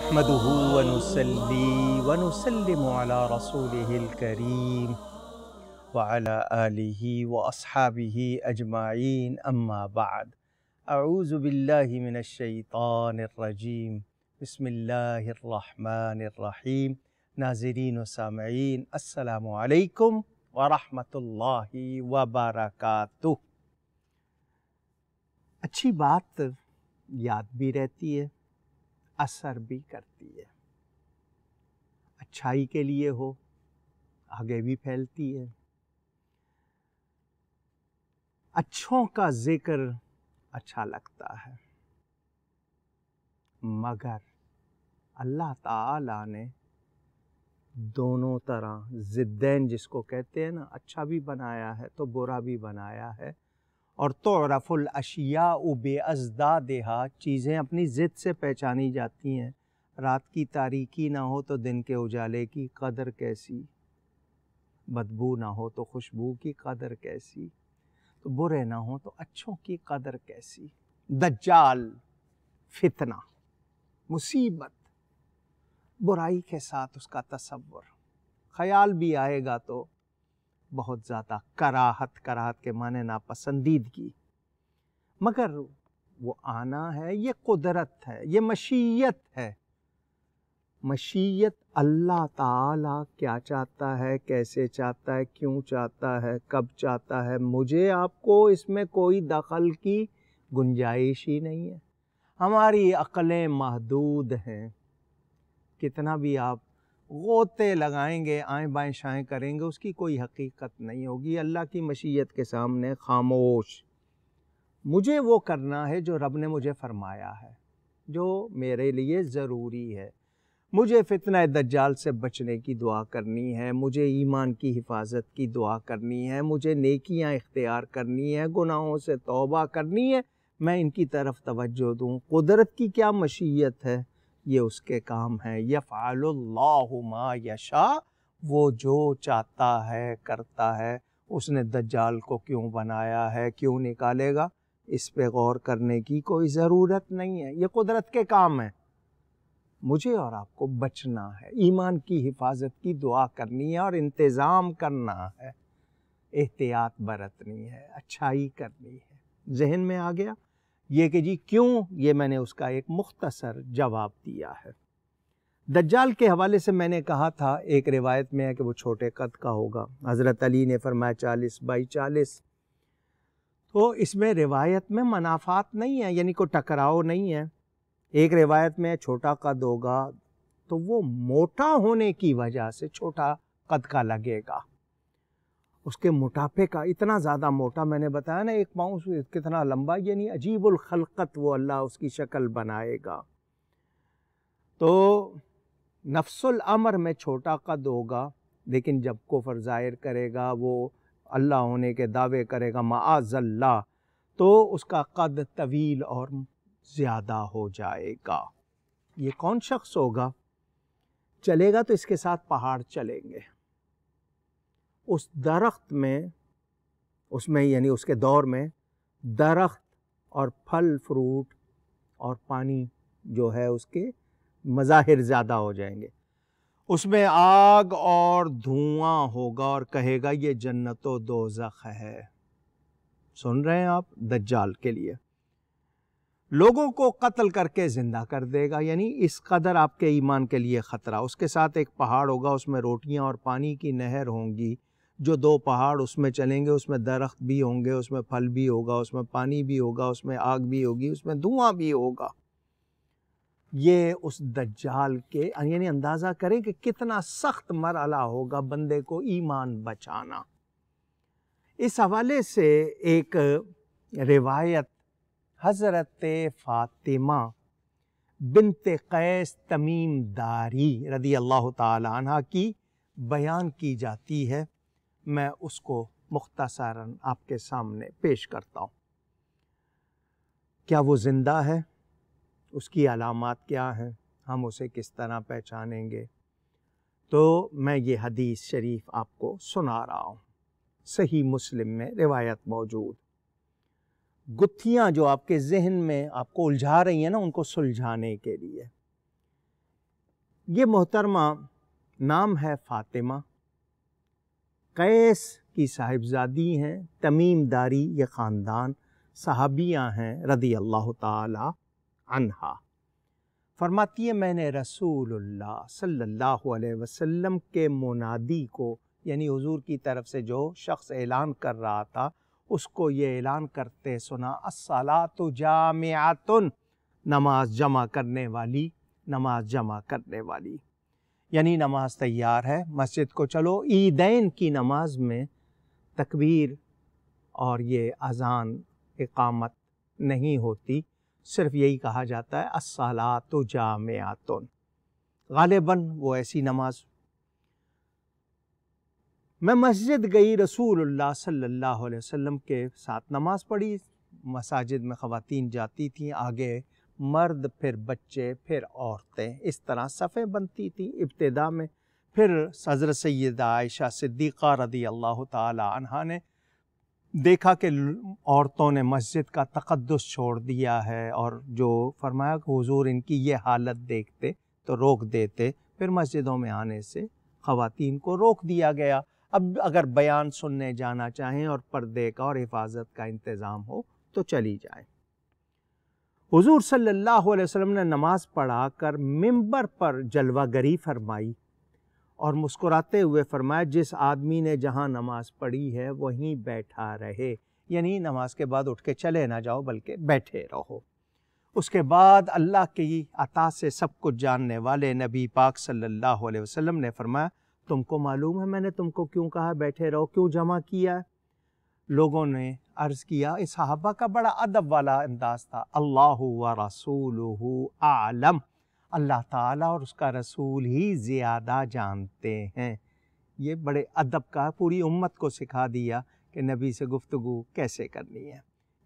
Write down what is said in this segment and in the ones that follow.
نحمده ونصلي ونسلم على رسوله الكريم وعلى آله وأصحابه أجمعين أما بعد أعوذ بالله من الشیطان الرجیم بسم اللہ الرحمن الرحیم۔ ناظرین و سامعین السلام علیکم ورحمۃ اللہ وبرکاتہ۔ اچھی بات یاد بھی رہتی ہے، اثر بھی کرتی ہے، اچھائی کے لیے ہو آگے بھی پھیلتی ہے۔ اچھوں کا ذکر اچھا لگتا ہے، مگر اللہ تعالی نے دونوں طرح ضدین جس کو کہتے ہیں نا، اچھا بھی بنایا ہے تو برا بھی بنایا ہے۔ اور تعرف الاشیاء بازدادہا، چیزیں اپنی ضد سے پہچانی جاتی ہیں۔ رات کی تاریکی نہ ہو تو دن کے اجالے کی قدر کیسی، بدبو نہ ہو تو خوشبو کی قدر کیسی، تو برے نہ ہو تو اچھوں کی قدر کیسی۔ دجال فتنہ، مصیبت، برائی کے ساتھ اس کا تصور، خیال بھی آئے گا تو بہت زیادہ کراہت کے معنی ناپسندیدگی، مگر وہ آنا ہے، یہ قدرت ہے، یہ مشیت ہے۔ مشیت اللہ تعالی کیا چاہتا ہے، کیسے چاہتا ہے، کیوں چاہتا ہے، کب چاہتا ہے، مجھے آپ کو اس میں کوئی دخل کی گنجائش ہی نہیں ہے۔ ہماری عقلیں محدود ہیں، کتنا بھی آپ غوطے لگائیں گے، آئیں بائیں شائیں کریں گے، اس کی کوئی حقیقت نہیں ہوگی۔ اللہ کی مشیت کے سامنے خاموش۔ مجھے وہ کرنا ہے جو رب نے مجھے فرمایا ہے، جو میرے لیے ضروری ہے۔ مجھے فتنہ دجال سے بچنے کی دعا کرنی ہے، مجھے ایمان کی حفاظت کی دعا کرنی ہے، مجھے نیکیاں اختیار کرنی ہے، گناہوں سے توبہ کرنی ہے، میں ان کی طرف توجہ دوں۔ قدرت کی کیا مشیت ہے، یہ اس کے کام ہے۔ یفعل اللہ ما یشاء، وہ جو چاہتا ہے کرتا ہے۔ اس نے دجال کو کیوں بنایا ہے، کیوں نکالے گا، اس پہ غور کرنے کی کوئی ضرورت نہیں ہے، یہ قدرت کے کام ہے۔ مجھے اور آپ کو بچنا ہے، ایمان کی حفاظت کی دعا کرنی ہے اور انتظام کرنا ہے، احتیاط برتنی ہے، اچھائی کرنی ہے۔ ذہن میں آ گیا یہ کہ جی کیوں، یہ میں نے اس کا ایک مختصر جواب دیا ہے۔ دجال کے حوالے سے میں نے کہا تھا، ایک روایت میں ہے کہ وہ چھوٹے قد کا ہوگا، حضرت علی نے فرمایا 40x40، تو اس میں روایت میں منافات نہیں ہے، یعنی کوئی ٹکراؤ نہیں ہے۔ ایک روایت میں چھوٹا قد ہوگا تو وہ موٹا ہونے کی وجہ سے چھوٹا قد کا لگے گا، اس کے موٹاپے کا، اتنا زیادہ موٹا، میں نے بتایا نا 1 پاؤں کتنا لمبا، یعنی عجیب الخلقت وہ اللہ اس کی شکل بنائے گا۔ تو نفس الامر میں چھوٹا قد ہوگا، لیکن جب کفر ظاہر کرے گا، وہ اللہ ہونے کے دعوے کرے گا معاذ اللہ، تو اس کا قد طویل اور زیادہ ہو جائے گا۔ یہ کون شخص ہوگا؟ چلے گا تو اس کے ساتھ پہاڑ چلیں گے۔ اس درخت میں، اس میں یعنی اس کے دور میں درخت اور پھل فروٹ اور پانی جو ہے اس کے مظاہر زیادہ ہو جائیں گے۔ اس میں آگ اور دھواں ہوگا اور کہے گا یہ جنت و دوزخ ہے۔ سن رہے ہیں آپ؟ دجال کے لیے لوگوں کو قتل کر کے زندہ کر دے گا، یعنی اس قدر آپ کے ایمان کے لیے خطرہ۔ اس کے ساتھ ایک پہاڑ ہوگا، اس میں روٹیاں اور پانی کی نہر ہوں گی، جو 2 پہاڑ اس میں چلیں گے، اس میں درخت بھی ہوں گے، اس میں پھل بھی ہوگا، اس میں پانی بھی ہوگا، اس میں آگ بھی ہوگی، اس میں دھواں بھی ہوگا۔ یہ اس دجال کے، یعنی اندازہ کریں کہ کتنا سخت مرحلہ ہوگا بندے کو ایمان بچانا۔ اس حوالے سے ایک روایت حضرت فاطمہ بنت قیس تمیم داری رضی اللہ تعالی عنہ کی بیان کی جاتی ہے، میں اس کو مختصراً آپ کے سامنے پیش کرتا ہوں۔ کیا وہ زندہ ہے؟ اس کی علامات کیا ہیں؟ ہم اسے کس طرح پہچانیں گے؟ تو میں یہ حدیث شریف آپ کو سنا رہا ہوں، صحیح مسلم میں روایت موجود۔ گتھیاں جو آپ کے ذہن میں آپ کو الجھا رہی ہیں نا، ان کو سلجھانے کے لیے یہ محترمہ نام ہے فاطمہ، قیس کی صاحبزادی ہیں، تمیم داری یہ خاندان، صحابیہ ہیں رضی اللہ تعالی عنہا۔ فرماتی ہے میں نے رسول اللہ صلی اللہ علیہ وسلم کے منادی کو، یعنی حضور کی طرف سے جو شخص اعلان کر رہا تھا اس کو یہ اعلان کرتے سنا، الصلاۃ جامعۃ، نماز جمع کرنے والی، نماز جمع کرنے والی، یعنی نماز تیار ہے، مسجد کو چلو۔ عیدین کی نماز میں تکبیر اور یہ اذان اقامت نہیں ہوتی، صرف یہی کہا جاتا ہے الصلاۃ جامعۃ، غالباً وہ ایسی نماز۔ میں مسجد گئی، رسول اللہ صلی اللہ علیہ وسلم کے ساتھ نماز پڑھی۔ مساجد میں خواتین جاتی تھیں، آگے مرد، پھر بچے، پھر عورتیں، اس طرح صفیں بنتی تھیں ابتدا میں۔ پھر حضرت سیدہ عائشہ صدیقہ رضی اللہ تعالی عنہا نے دیکھا کہ عورتوں نے مسجد کا تقدس چھوڑ دیا ہے، اور جو فرمایا کہ حضور ان کی یہ حالت دیکھتے تو روک دیتے، پھر مسجدوں میں آنے سے خواتین کو روک دیا گیا۔ اب اگر بیان سننے جانا چاہیں اور پردے کا اور حفاظت کا انتظام ہو تو چلی جائیں۔ حضور صلی اللہ علیہ وسلم نے نماز پڑھا کر ممبر پر جلوہ گری فرمائی اور مسکراتے ہوئے فرمایا جس آدمی نے جہاں نماز پڑھی ہے وہیں بیٹھا رہے، یعنی نماز کے بعد اٹھ کے چلے نہ جاؤ بلکہ بیٹھے رہو۔ اس کے بعد اللہ کی عطا سے سب کچھ جاننے والے نبی پاک صلی اللہ علیہ وسلم نے فرمایا تم کو معلوم ہے میں نے تم کو کیوں کہا بیٹھے رہو، کیوں جمع کیا ہے؟ لوگوں نے عرض کیا، اس صحابہ کا بڑا ادب والا انداز تھا، اللہ و رسولہ اعلم، اللہ تعالیٰ اور اس کا رسول ہی زیادہ جانتے ہیں۔ یہ بڑے ادب کا پوری امت کو سکھا دیا کہ نبی سے گفتگو کیسے کرنی ہے،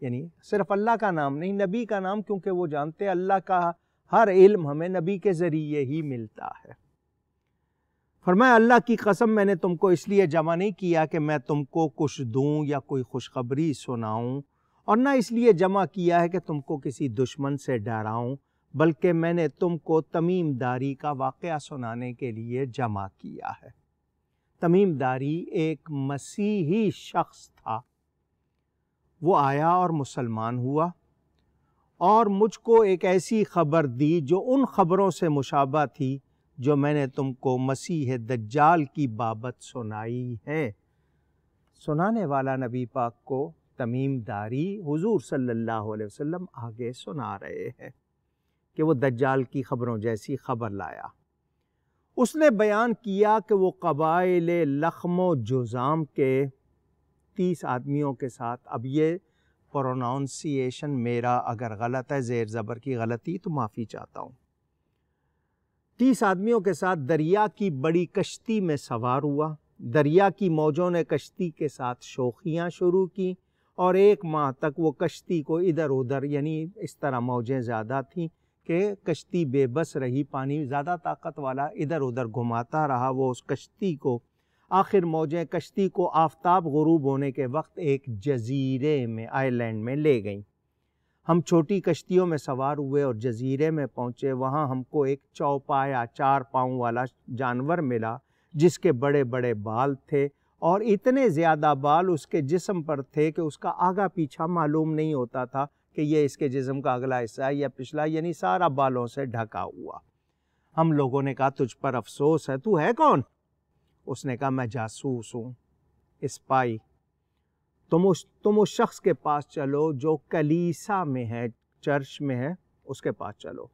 یعنی صرف اللہ کا نام نہیں، نبی کا نام، کیونکہ وہ جانتے اللہ کا ہر علم ہمیں نبی کے ذریعے ہی ملتا ہے۔ فرمایا اللہ کی قسم میں نے تم کو اس لیے جمع نہیں کیا کہ میں تم کو کچھ دوں یا کوئی خوشخبری سناؤں، اور نہ اس لیے جمع کیا ہے کہ تم کو کسی دشمن سے ڈراؤں، بلکہ میں نے تم کو تمیم داری کا واقعہ سنانے کے لیے جمع کیا ہے۔ تمیم داری ایک مسیحی شخص تھا، وہ آیا اور مسلمان ہوا اور مجھ کو ایک ایسی خبر دی جو ان خبروں سے مشابہ تھی جو میں نے تم کو مسیح دجال کی بابت سنائی ہے۔ سنانے والا نبی پاک کو تمیم داری حضور صلی اللہ علیہ وسلم آگے سنا رہے ہیں کہ وہ دجال کی خبروں جیسی خبر لایا۔ اس نے بیان کیا کہ وہ قبائل لخم و جذام کے 30 آدمیوں کے ساتھ، اب یہ پروناؤنسیشن میرا اگر غلط ہے، زیر زبر کی غلطی تو معافی چاہتا ہوں، 30 آدمیوں کے ساتھ دریا کی بڑی کشتی میں سوار ہوا۔ دریا کی موجوں نے کشتی کے ساتھ شوخیاں شروع کی اور 1 ماہ تک وہ کشتی کو ادھر ادھر، یعنی اس طرح موجیں زیادہ تھیں کہ کشتی بے بس رہی، پانی زیادہ طاقت والا ادھر ادھر گھماتا رہا وہ اس کشتی کو۔ آخر موجیں کشتی کو آفتاب غروب ہونے کے وقت ایک جزیرے میں، آئی لینڈ میں لے گئیں۔ ہم چھوٹی کشتیوں میں سوار ہوئے اور جزیرے میں پہنچے، وہاں ہم کو ایک چوپایا 4 پاؤں والا جانور ملا جس کے بڑے بڑے بال تھے، اور اتنے زیادہ بال اس کے جسم پر تھے کہ اس کا آگا پیچھا معلوم نہیں ہوتا تھا کہ یہ اس کے جسم کا اگلا حصہ ہے یا پچھلا، یعنی سارا بالوں سے ڈھکا ہوا۔ ہم لوگوں نے کہا تجھ پر افسوس ہے، تو ہے کون؟ اس نے کہا میں جاسوس ہوں، اسپائی۔ تم اس شخص کے پاس چلو جو کلیسا میں ہے، چرچ میں ہے، اس کے پاس چلو،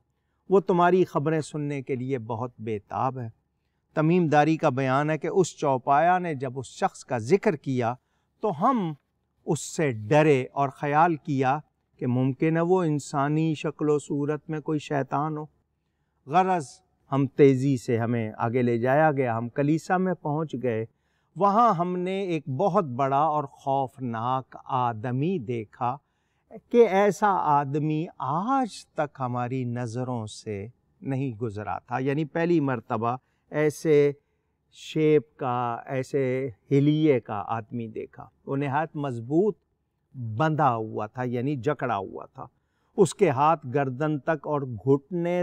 وہ تمہاری خبریں سننے کے لیے بہت بےتاب ہے۔ تمیم داری کا بیان ہے کہ اس چوپایا نے جب اس شخص کا ذکر کیا تو ہم اس سے ڈرے اور خیال کیا کہ ممکن ہے وہ انسانی شکل و صورت میں کوئی شیطان ہو۔ غرض ہم تیزی سے، ہمیں آگے لے جایا گیا، ہم کلیسا میں پہنچ گئے۔ وہاں ہم نے ایک بہت بڑا اور خوفناک آدمی دیکھا کہ ایسا آدمی آج تک ہماری نظروں سے نہیں گزرا تھا، یعنی پہلی مرتبہ ایسے شیپ کا، ایسے ہلیے کا آدمی دیکھا۔ وہ نہایت مضبوط بندھا ہوا تھا، یعنی جکڑا ہوا تھا، اس کے ہاتھ گردن تک اور گھٹنے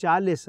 40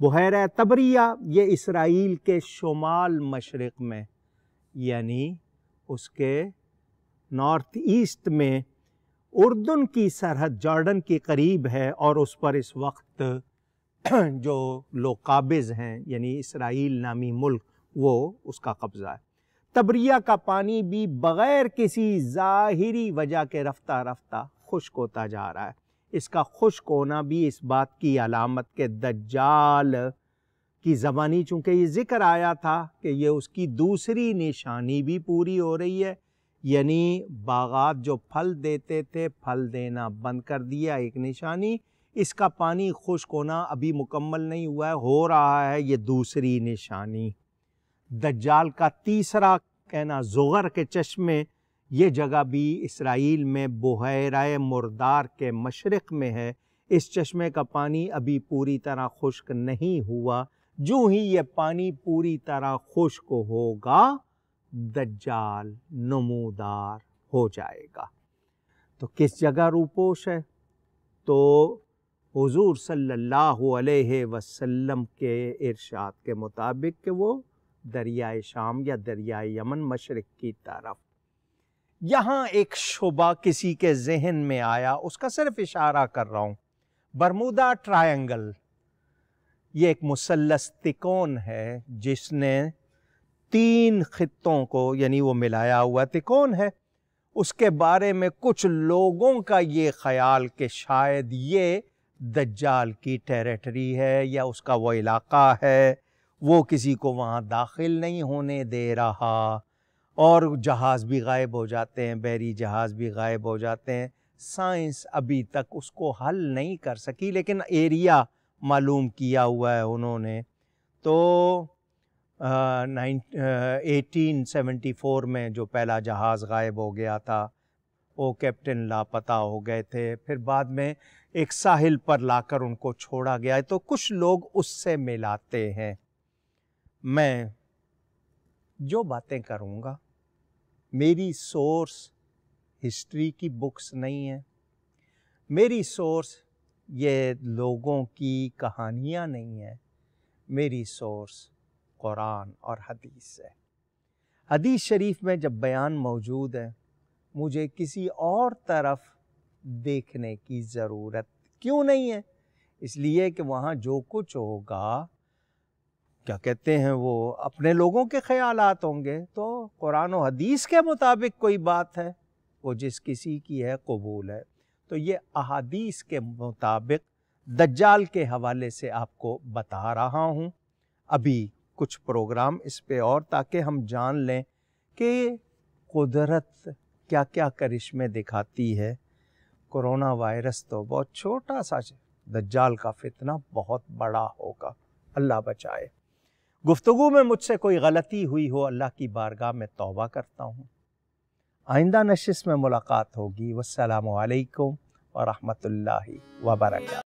بحیرہ تبریہ یہ اسرائیل کے شمال مشرق میں، یعنی اس کے نارتھ ایسٹ میں اردن کی سرحد جارڈن کے قریب ہے، اور اس پر اس وقت جو لوگ قابض ہیں یعنی اسرائیل نامی ملک، وہ اس کا قبضہ ہے۔ تبریہ کا پانی بھی بغیر کسی ظاہری وجہ کے رفتہ رفتہ خشک ہوتا جا رہا ہے۔ اس کا خشک ہونا بھی اس بات کی علامت کہ دجال کی زبانی، چونکہ یہ ذکر آیا تھا کہ یہ اس کی دوسری نشانی بھی پوری ہو رہی ہے، یعنی باغات جو پھل دیتے تھے پھل دینا بند کر دیا، ایک نشانی۔ اس کا پانی خشک ہونا ابھی مکمل نہیں ہوا ہے، ہو رہا ہے، یہ دوسری نشانی۔ دجال کا تیسرا کہنا زغر کے چشمے، یہ جگہ بھی اسرائیل میں بحیرہ مردار کے مشرق میں ہے۔ اس چشمے کا پانی ابھی پوری طرح خشک نہیں ہوا، جو ہی یہ پانی پوری طرح خشک ہوگا دجال نمودار ہو جائے گا۔ تو کس جگہ روپوش ہے؟ تو حضور صلی اللہ علیہ وسلم کے ارشاد کے مطابق کہ وہ دریائے شام یا دریائے یمن مشرق کی طرف۔ یہاں ایک شبہ کسی کے ذہن میں آیا، اس کا صرف اشارہ کر رہا ہوں۔ برمودا ٹرائنگل یہ ایک مثلث تکون ہے جس نے 3 خطوں کو یعنی وہ ملایا ہوا تکون ہے۔ اس کے بارے میں کچھ لوگوں کا یہ خیال کہ شاید یہ دجال کی ٹیریٹری ہے یا اس کا وہ علاقہ ہے، وہ کسی کو وہاں داخل نہیں ہونے دے رہا، اور جہاز بھی غائب ہو جاتے ہیں، بحری جہاز بھی غائب ہو جاتے ہیں۔ سائنس ابھی تک اس کو حل نہیں کر سکی، لیکن ایریا معلوم کیا ہوا ہے انہوں نے۔ تو 1874 میں جو پہلا جہاز غائب ہو گیا تھا، وہ کیپٹن لاپتہ ہو گئے تھے، پھر بعد میں ایک ساحل پر لا کر ان کو چھوڑا گیا، تو کچھ لوگ اس سے ملاتے ہیں۔ میں جو باتیں کروں گا میری سورس ہسٹری کی بکس نہیں ہے، میری سورس یہ لوگوں کی کہانیاں نہیں ہیں، میری سورس قرآن اور حدیث ہے۔ حدیث شریف میں جب بیان موجود ہے، مجھے کسی اور طرف دیکھنے کی ضرورت کیوں نہیں ہے؟ اس لیے کہ وہاں جو کچھ ہوگا، کیا کہتے ہیں، وہ اپنے لوگوں کے خیالات ہوں گے، تو قرآن و حدیث کے مطابق کوئی بات ہے، وہ جس کسی کی ہے قبول ہے۔ تو یہ احادیث کے مطابق دجال کے حوالے سے آپ کو بتا رہا ہوں۔ ابھی کچھ پروگرام اس پہ اور، تاکہ ہم جان لیں کہ قدرت کیا کیا کرشمے دکھاتی ہے۔ کرونا وائرس تو بہت چھوٹا سا، دجال کا فتنہ بہت بڑا ہوگا، اللہ بچائے۔ گفتگو میں مجھ سے کوئی غلطی ہوئی ہو، اللہ کی بارگاہ میں توبہ کرتا ہوں۔ آئندہ نشست میں ملاقات ہوگی۔ والسلام علیکم ورحمۃ اللہ وبرکاتہ۔